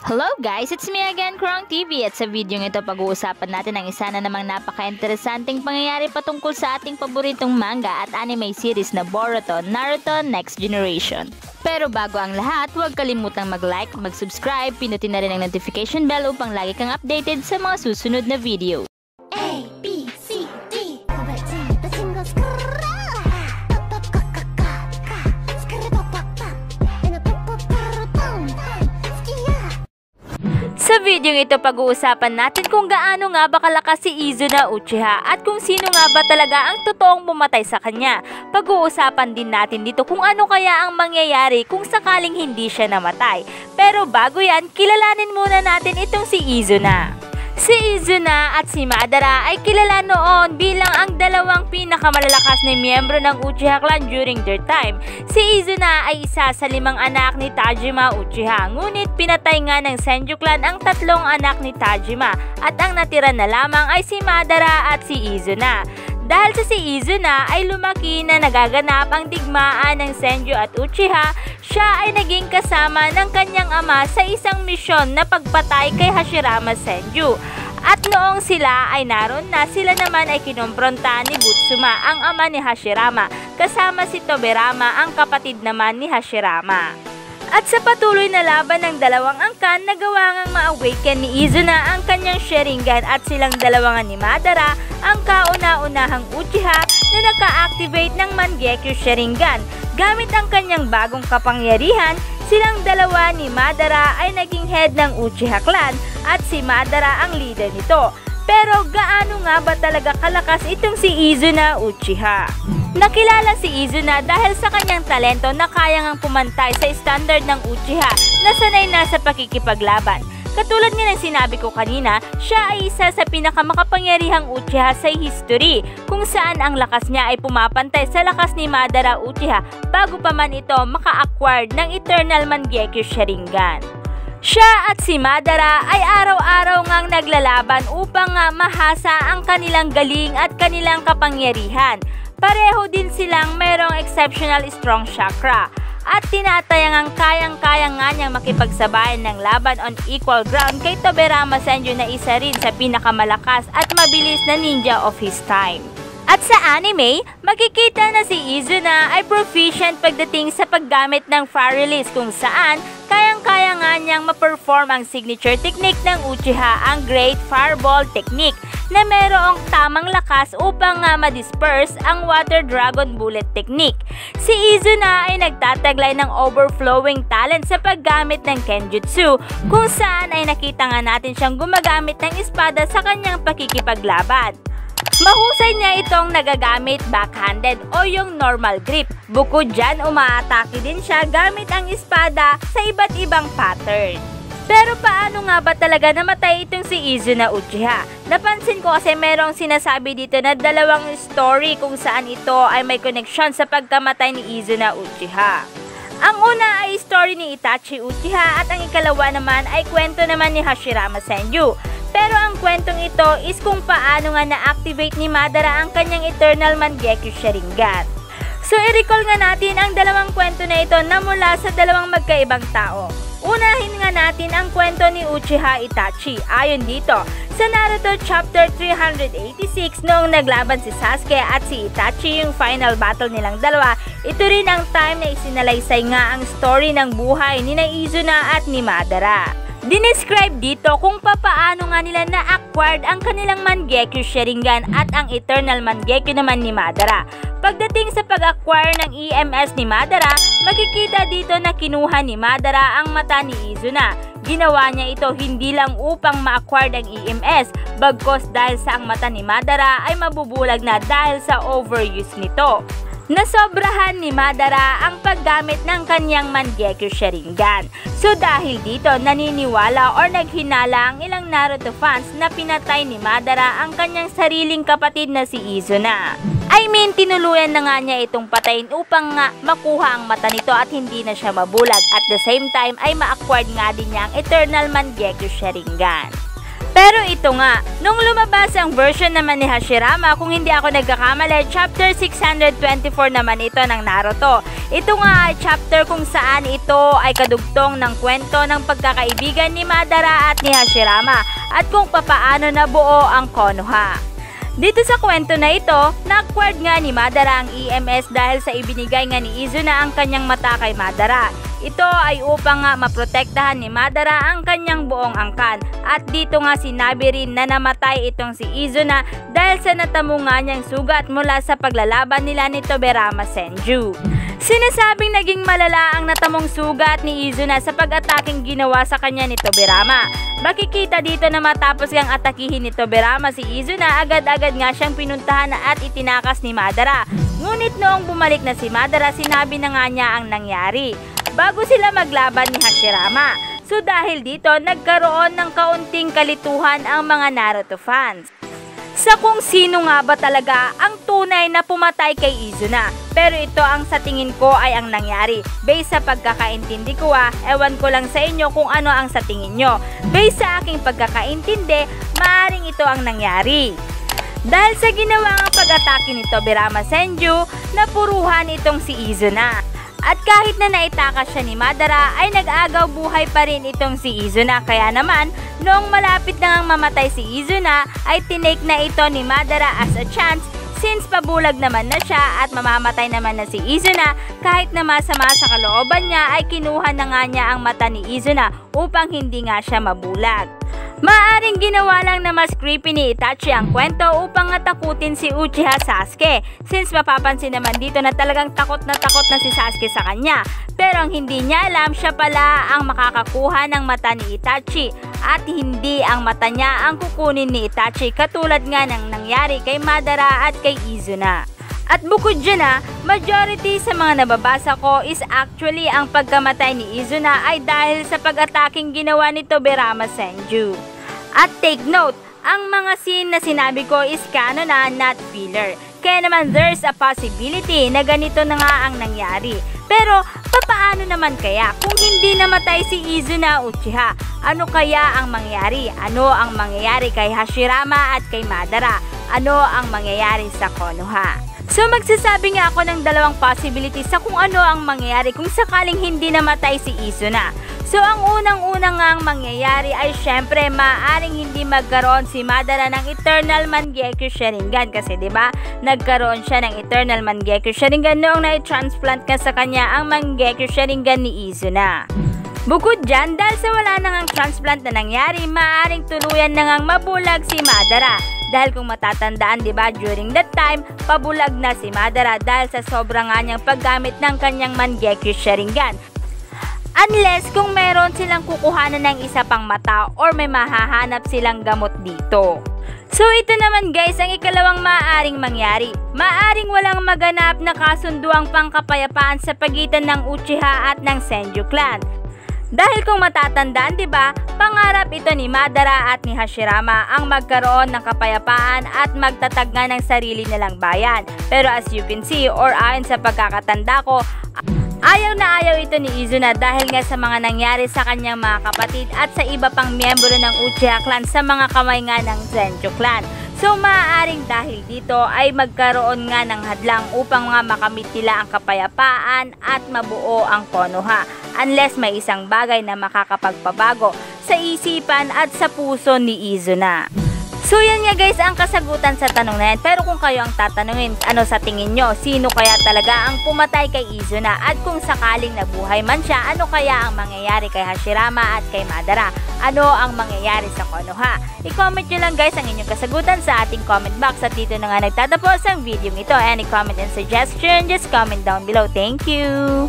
Hello guys! It's me again, Krong TV, at sa video ito pag-uusapan natin ang isa na namang napaka-interesanting pangyayari patungkol sa ating paboritong manga at anime series na Boruto, Naruto Next Generation. Pero bago ang lahat, huwag kalimutang mag-like, mag-subscribe, pinutin na rin ang notification bell upang lagi kang updated sa mga susunod na video. A, B, C, D. Sa video ito pag-uusapan natin kung gaano nga ba kalakas si Izuna Uchiha at kung sino nga ba talaga ang totoong pumatay sa kanya. Pag-uusapan din natin dito kung ano kaya ang mangyayari kung sakaling hindi siya namatay. Pero bago yan, kilalanin muna natin itong si Izuna. Si Izuna at si Madara ay kilala noon bilang ang dalawang pinakamalalakas na miyembro ng Uchiha clan during their time. Si Izuna ay isa sa 5 anak ni Tajima Uchiha, ngunit pinatay nga ng Senju clan ang 3 anak ni Tajima at ang natira na lamang ay si Madara at si Izuna. Dahil sa si Izuna ay lumaki na nagaganap ang digmaan ng Senju at Uchiha, siya ay naging kasama ng kanyang ama sa isang misyon na pagpatay kay Hashirama Senju. At noong sila ay naroon na, sila naman ay kinompronta ni Butsuma, ang ama ni Hashirama, kasama si Tobirama, ang kapatid naman ni Hashirama. At sa patuloy na laban ng dalawang angkan, nagawa ngang ma-awaken ni Izuna ang kanyang Sharingan at silang dalawa ni Madara ang kauna-unahang Uchiha na naka-activate ng Mangekyo Sharingan. Gamit ang kanyang bagong kapangyarihan, silang dalawa ni Madara ay naging head ng Uchiha clan at si Madara ang leader nito. Pero gaano nga ba talaga kalakas itong si Izuna Uchiha? Nakilala si Izuna dahil sa kanyang talento na kaya ngang pumantay sa standard ng Uchiha na sanay na sa pakikipaglaban. Katulad nga ng sinabi ko kanina, siya ay isa sa pinakamakapangyarihang Uchiha sa history, kung saan ang lakas niya ay pumapantay sa lakas ni Madara Uchiha bago pa man ito maka-acquired ng Eternal Mangekyo Sharingan. Siya at si Madara ay araw-araw ngang naglalaban upang mahasa ang kanilang galing at kanilang kapangyarihan. Pareho din silang mayroong exceptional strong chakra at tinatayangang kayang-kaya nga niyang makipagsabayan ng laban on equal ground kay Tobirama Senju na isa rin sa pinakamalakas at mabilis na ninja of his time. At sa anime, makikita na si Izuna ay proficient pagdating sa paggamit ng fire release, kung saan kayang-kaya nga niyang ma-perform ang signature technique ng Uchiha, ang Great Fireball Technique, na mayroong tamang lakas upang ma-disperse ang Water Dragon Bullet Technique. Si Izuna ay nagtataglay ng overflowing talent sa paggamit ng Kenjutsu, kung saan ay nakita nga natin siyang gumagamit ng espada sa kanyang pakikipaglaban. Mahusay niya itong nagagamit backhanded o yung normal grip. Bukod dyan, umaatake din siya gamit ang espada sa iba't ibang pattern. Pero paano nga ba talaga namatay itong si Izuna Uchiha? Napansin ko kasi merong sinasabi dito na dalawang story kung saan ito ay may connection sa pagkamatay ni Izuna Uchiha. Ang una ay story ni Itachi Uchiha at ang ikalawa naman ay kwento naman ni Hashirama Senju. Pero ang kwentong ito is kung paano nga na-activate ni Madara ang kanyang Eternal Mangekyo Sharingan. So i-recall nga natin ang dalawang kwento na ito na mula sa dalawang magkaibang tao. Unahin nga natin ang kwento ni Uchiha Itachi. Ayon dito, sa Naruto Chapter 386 noong naglaban si Sasuke at si Itachi, yung final battle nilang dalawa, ito rin ang time na isinalaysay nga ang story ng buhay ni Izuna at ni Madara. Dinescribe dito kung papaano nga nila na-acquired ang kanilang Mangekyo Sharingan at ang Eternal Mangekyo naman ni Madara. Pagdating sa pag-acquire ng EMS ni Madara, makikita dito na kinuha ni Madara ang mata ni Izuna. Ginawa niya ito hindi lang upang ma-acquire ang EMS, bagkos dahil sa ang mata ni Madara ay mabubulag na dahil sa overuse nito. Nasobrahan ni Madara ang paggamit ng kanyang Mangekyo Sharingan. So dahil dito, naniniwala or naghinala ang ilang Naruto fans na pinatay ni Madara ang kanyang sariling kapatid na si Izuna. I mean, tinuluyan na nga niya itong patayin upang nga makuha ang mata nito at hindi na siya mabulag. At the same time ay ma-acquired nga din niya ang Eternal Mangekyo Sharingan. Pero ito nga, nung lumabas ang version naman ni Hashirama, kung hindi ako nagkakamali, chapter 624 naman ito ng Naruto. Ito nga ay chapter kung saan ito ay kadugtong ng kwento ng pagkakaibigan ni Madara at ni Hashirama at kung papaano nabuo ang Konoha. Dito sa kwento na ito, na-acquired nga ni Madara ang EMS dahil sa ibinigay nga ni Izuna ang kanyang mata kay Madara. Ito ay upang nga maprotektahan ni Madara ang kanyang buong angkan. At dito nga sinabi rin na namatay itong si Izuna dahil sa natamo nga niyang sugat mula sa paglalaban nila ni Tobirama Senju. Sinasabing naging malala ang natamong sugat ni Izuna sa pag-ataking ginawa sa kanya ni Tobirama. Makikita dito na matapos ngang atakihin ni Tobirama si Izuna, agad-agad nga siyang pinuntahan at itinakas ni Madara. Ngunit noong bumalik na si Madara, sinabi na nga niya ang nangyari bago sila maglaban ni Hashirama. So dahil dito, nagkaroon ng kaunting kalituhan ang mga Naruto fans sa kung sino nga ba talaga ang tunay na pumatay kay Izuna. Pero ito ang sa tingin ko ay ang nangyari. Based sa pagkakaintindi ko ewan ko lang sa inyo kung ano ang sa tingin nyo. Based sa aking pagkakaintindi, maaring ito ang nangyari. Dahil sa ginawa ng pag-atake ni Tobirama Senju, napuruhan itong si Izuna. At kahit na naitakas siya ni Madara, ay nag-agaw buhay pa rin itong si Izuna. Kaya naman, noong malapit na ngang mamatay si Izuna, ay tinake na ito ni Madara as a chance since pabulag naman na siya at mamamatay naman na si Izuna. Kahit na masama sa kalooban niya, ay kinuha na nga niya ang mata ni Izuna upang hindi nga siya mabulag. Maaring ginawa lang na mas creepy ni Itachi ang kwento upang takutin si Uchiha Sasuke, since mapapansin naman dito na talagang takot na si Sasuke sa kanya. Pero ang hindi niya alam, siya pala ang makakakuha ng mata ni Itachi at hindi ang mata niya ang kukunin ni Itachi, katulad nga ng nangyari kay Madara at kay Izuna. At bukod dyan majority sa mga nababasa ko is actually ang pagkamatay ni Izuna ay dahil sa pag-ataking ginawa ni Tobirama Senju. At take note, ang mga scene na sinabi ko is canon not filler. Kaya naman there's a possibility na ganito na nga ang nangyari. Pero papaano naman kaya kung hindi namatay si Izuna Uchiha? Ano kaya ang mangyayari? Ano ang mangyayari kay Hashirama at kay Madara? Ano ang mangyayari sa Konoha? So magsasabi nga ako ng dalawang possibilities sa kung ano ang mangyayari kung sakaling hindi namatay si Izuna. So ang unang-unang nga ang mangyayari ay syempre maaaring hindi magkaroon si Madara ng Eternal Mangekyo Sharingan, kasi 'di ba? Nagkaroon siya ng Eternal Mangekyo Sharingan noong na-transplant ka sa kanya ang Mangekyo Sharingan ni Izuna. Bukod dyan, dahil sa wala nang transplant na nangyari, maaaring tuluyan na ngang mabulag si Madara. Dahil kung matatandaan, diba, during that time, pabulag na si Madara dahil sa sobrang nga niyang paggamit ng kanyang Mangekyo Sharingan. Unless kung meron silang kukuhanan ng isa pang mata or may mahahanap silang gamot dito. So ito naman guys ang ikalawang maaaring mangyari. Maaaring walang maganap na kasunduang pangkapayapaan sa pagitan ng Uchiha at ng Senju clan. Dahil kung matatandaan, diba, pangarap ito ni Madara at ni Hashirama ang magkaroon ng kapayapaan at magtatag nga ng sarili nilang bayan. Pero as you can see, or ayon sa pagkakatanda ko, ayaw na ayaw ito ni Izuna dahil nga sa mga nangyari sa kanyang mga kapatid at sa iba pang miyembro ng Uchiha clan sa mga kamay nga ng Senju clan. So maaaring dahil dito ay magkaroon nga ng hadlang upang nga makamit nila ang kapayapaan at mabuo ang Konoha, unless may isang bagay na makakapagpabago sa isipan at sa puso ni Izuna. So yan nga guys ang kasagutan sa tanong na yan. Pero kung kayo ang tatanungin, ano sa tingin nyo? Sino kaya talaga ang pumatay kay Izuna? At kung sakaling nabuhay man siya, ano kaya ang mangyayari kay Hashirama at kay Madara? Ano ang mangyayari sa Konoha? I-comment nyo lang guys ang inyong kasagutan sa ating comment box. At dito na nga nagtatapos ang video ito. Any comment and suggestion, just comment down below. Thank you!